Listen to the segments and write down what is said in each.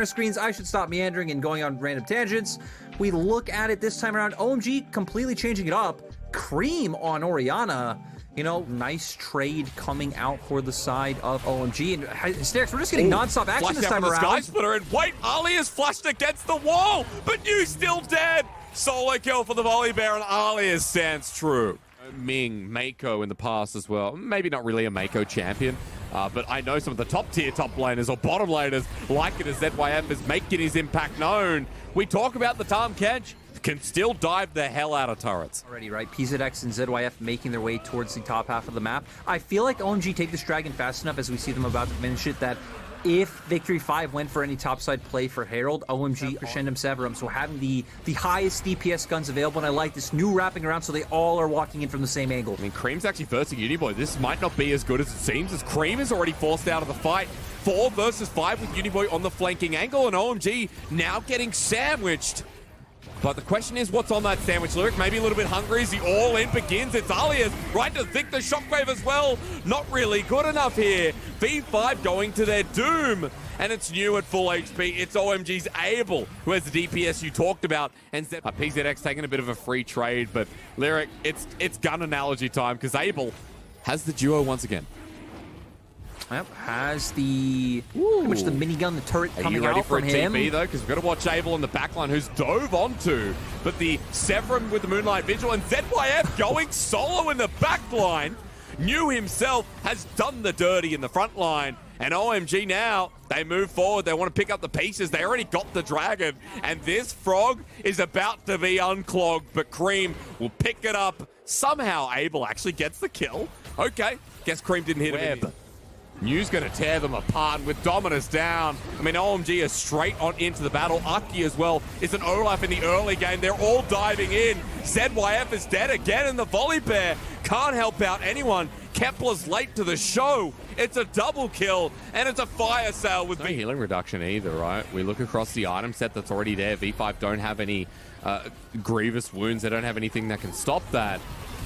our screens. I should stop meandering and going on random tangents. We look at it this time around. OMG completely changing it up. Cream on Orianna. You know, nice trade coming out for the side of OMG. And Hysterics, we're just getting non-stop action this time around. Sky Splitter, and wait, Ali is flushed against the wall, but you still dead. Solo kill for the Volley Bear, and Ali stands true. Ming, Mako in the past as well. Maybe not really a Mako champion, but I know some of the top-tier top laners or bottom laners like it as ZYF is making his impact known. We talk about the Tahm Kench, can still dive the hell out of turrets. Already, right? PZX and ZYF making their way towards the top half of the map. I feel like OMG take this dragon fast enough as we see them about to finish it that if Victory 5 went for any topside play for Herald, OMG Crescendum Severum, so having the highest DPS guns available, and I like this new wrapping around so they all are walking in from the same angle. I mean, Cream's actually versing Uniboy. This might not be as good as it seems, as Cream is already forced out of the fight. 4 versus 5 with Uniboy on the flanking angle, and OMG now getting sandwiched. But the question is, what's on that sandwich, Lyric? Maybe a little bit hungry as the all-in begins. It's Alias right to Vic the Shockwave as well. Not really good enough here. V5 going to their doom. And it's new at full HP. It's OMG's Abel, who has the DPS you talked about. And PZX taking a bit of a free trade. But Lyric, it's gun analogy time, because Abel has the duo once again. Yep, has the pretty much the minigun, the turret coming out from him. Are you ready for a TP though? Because we've got to watch Abel in the backline, who's dove onto. But the Severum with the Moonlight Vigil, and ZYF going solo in the backline. New himself has done the dirty in the front line. And OMG now, they move forward. They want to pick up the pieces. They already got the dragon. And this frog is about to be unclogged. But Cream will pick it up. Somehow Abel actually gets the kill. Okay, guess Cream didn't hit him. New's going to tear them apart with Dominus down. I mean, OMG is straight on into the battle. Aki as well is an Olaf in the early game. They're all diving in. ZYF is dead again, and the Volley Bear can't help out anyone. Kepler's late to the show. It's a double kill, and it's a fire sale with no healing reduction either, right? We look across the item set that's already there. V5 don't have any grievous wounds. They don't have anything that can stop that.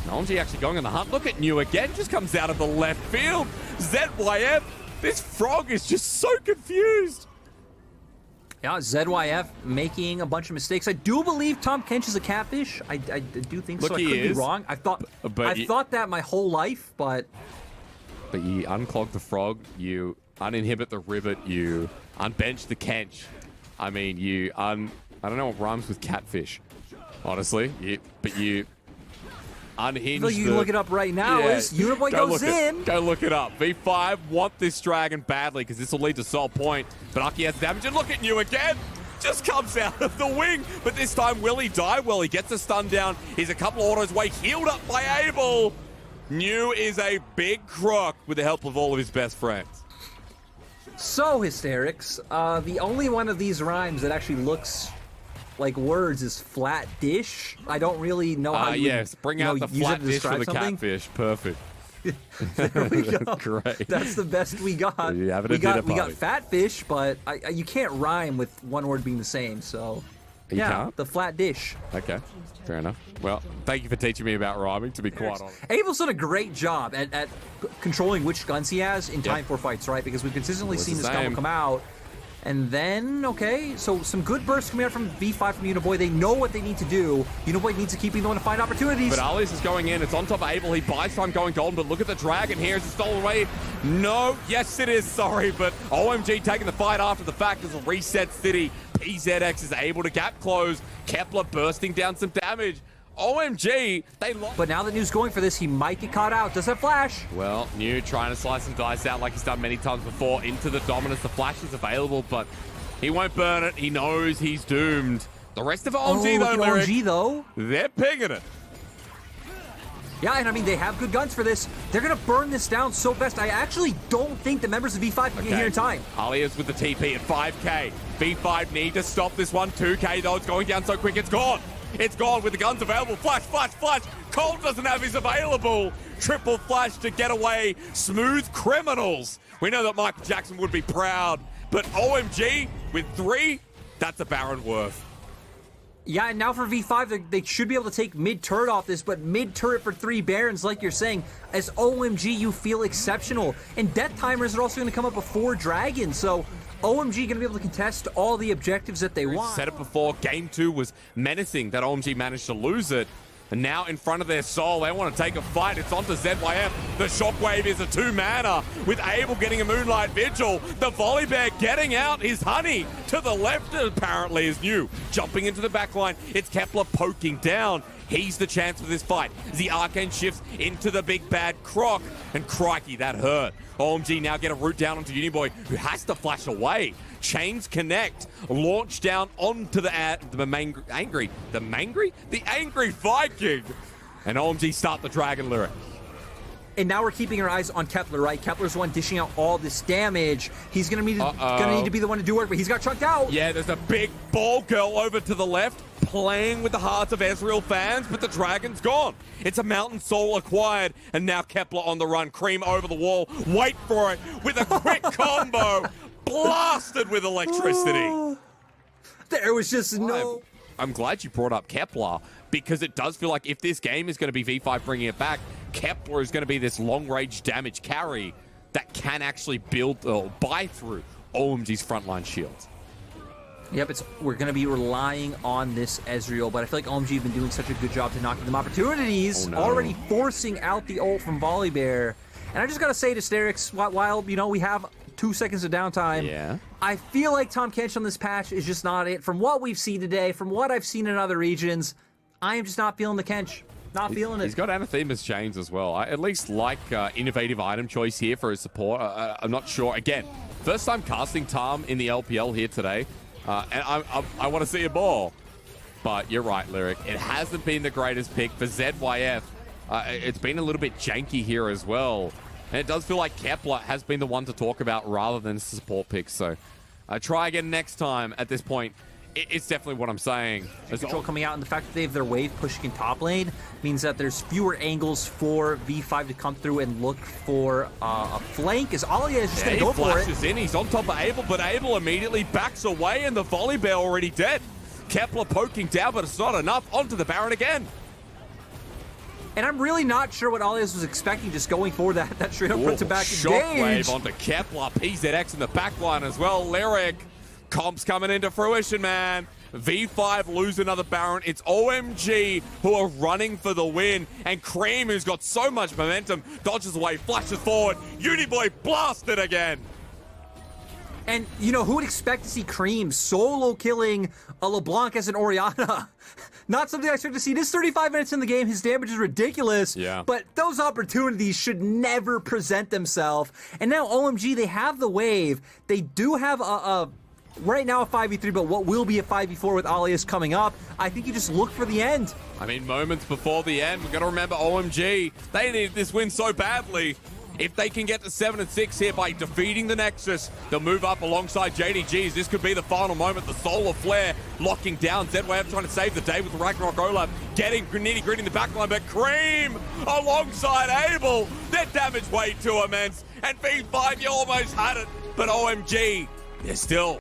OMG actually going on the hunt. Look at New again, just comes out of the left field. ZYF, this frog is just so confused. Yeah, ZYF making a bunch of mistakes. I do believe Tahm Kench is a catfish. I do think so. I could be wrong. I thought that my whole life, but you unclog the frog, you uninhibit the rivet, you unbench the Kench. I mean, I don't know what rhymes with catfish, honestly. But you unhinge. So you look it up right now. Yeah. Uniboy goes in. Go look it up. V5 want this dragon badly because this will lead to Soul Point. But Aki has damage. And look at New again. Just comes out of the wing. But this time, will he die? Well, he gets a stun down. He's a couple autos away. Healed up by Abel. New is a big crook with the help of all of his best friends. So, Hysterics, the only one of these rhymes that actually looks like words is flat dish. I don't really know how you bring out the flat dish for the catfish. Perfect. There we go. Great. That's the best we got. We got fat fish, but you can't rhyme with one word being the same. So you can't? The flat dish. Okay, fair enough. Well, thank you for teaching me about rhyming, to be quite honest. Abel's done a great job at controlling which guns he has in time for fights, right? Because we've consistently seen this combo come out. And then, okay, so some good bursts coming out from V5 from Uniboy. They know what they need to do. Uniboy needs to keep being the one to find opportunities. But Alias is going in. It's on top of Abel. He buys time going golden, but look at the dragon here. Is it stolen away? No. Yes, it is. Sorry, but OMG taking the fight after the fact as a reset city. PZX is able to gap close. Kepler bursting down some damage. OMG, they lost. But now that New's going for this, he might get caught out. Does that flash? Well, New trying to slice and dice out like he's done many times before into the Dominus. The flash is available, but he won't burn it. He knows he's doomed. The rest of OMG, though, they're picking it. Yeah, and I mean, they have good guns for this. They're going to burn this down so fast. I actually don't think the members of V5 can get here in time. Alias with the TP at 5k. V5 need to stop this one. 2k, though. It's going down so quick. It's gone. It's gone with the guns available. Flash, flash, flash. Cold doesn't have his available. Triple flash to get away. Smooth criminals. We know that Michael Jackson would be proud. But OMG with 3, that's a Baron worth. Yeah, and now for V5, they should be able to take mid-turret off this, but mid-turret for 3 Barons, like you're saying, as OMG, you feel exceptional. And Death Timers are also going to come up before Dragons, so OMG going to be able to contest all the objectives that they want. Said it before, game 2 was menacing that OMG managed to lose it. And now in front of their soul, they want to take a fight. It's onto ZYF. The Shockwave is a 2-mana with Abel getting a Moonlight Vigil. The Volley Bear getting out his honey. To the left, apparently, is new. Jumping into the backline, it's Kepler poking down. He's the chance for this fight. The Arcane shifts into the big bad Croc. And crikey, that hurt. OMG now get a root down onto Uniboy, who has to flash away. Chains connect, launch down onto the angry Viking, and OMG start the Dragon Lyric. And now we're keeping our eyes on Kepler, right? Kepler's the one dishing out all this damage. He's gonna need to be the one to do work, but he's got chunked out. Yeah, there's a big ball girl over to the left, playing with the hearts of Ezreal fans, but the Dragon's gone. It's a Mountain Soul acquired, and now Kepler on the run. Cream over the wall, wait for it, with a quick combo. Blasted with electricity. There was just no... I'm glad you brought up Kepler, because it does feel like if this game is going to be V5 bringing it back, Kepler is going to be this long-range damage carry that can actually build or buy through OMG's frontline shields. Yep, we're going to be relying on this Ezreal, but I feel like OMG have been doing such a good job to knocking them opportunities, already forcing out the ult from Volley Bear. And I just got to say to Sterix, while, you know, we have 2 seconds of downtime, I feel like Tahm Kench on this patch is just not it. From what we've seen today, from what I've seen in other regions, I am just not feeling the Kench. Not feeling it. He's got Anathema's chains as well. I at least like innovative item choice here for his support. I'm not sure. Again, first time casting Tahm in the LPL here today. And I want to see a ball. But you're right, Lyric. It hasn't been the greatest pick for ZYF. It's been a little bit janky here as well. And it does feel like Kepler has been the one to talk about rather than support picks. So try again next time at this point. It's definitely what I'm saying. Control coming out, and the fact that they have their wave pushing in top lane means that there's fewer angles for V5 to come through and look for a flank. As Alia is just going to go for it. In. He's on top of Abel, but Abel immediately backs away, and the Volley Bear already dead. Kepler poking down, but it's not enough. Onto the Baron again. And I'm really not sure what Alias was expecting, just going for that straight up front-to-back engage. Shockwave onto Kepler. PZX in the backline as well. Lyric. Comp's coming into fruition, man. V5 lose another Baron. It's OMG who are running for the win. And Cream, who's got so much momentum, dodges away, flashes forward. Uniboy blasted again. And, you know, who would expect to see Cream solo killing a LeBlanc as an Orianna? Not something I expect to see. It is 35 minutes in the game. His damage is ridiculous. Yeah. But those opportunities should never present themselves. And now OMG, they have the wave. They do have right now a 5v3, but what will be a 5v4 with Alias coming up. I think you just look for the end. I mean, moments before the end, we've got to remember OMG. They needed this win so badly. If they can get to 7-6 here by defeating the Nexus, they'll move up alongside JDGs. This could be the final moment. The Solar Flare locking down. ZYF trying to save the day with the Ragnarok Olaf. Getting nitty-gritty in the backline, but Cream alongside Abel. Their damage way too immense. And V5, you almost had it. But OMG, they're still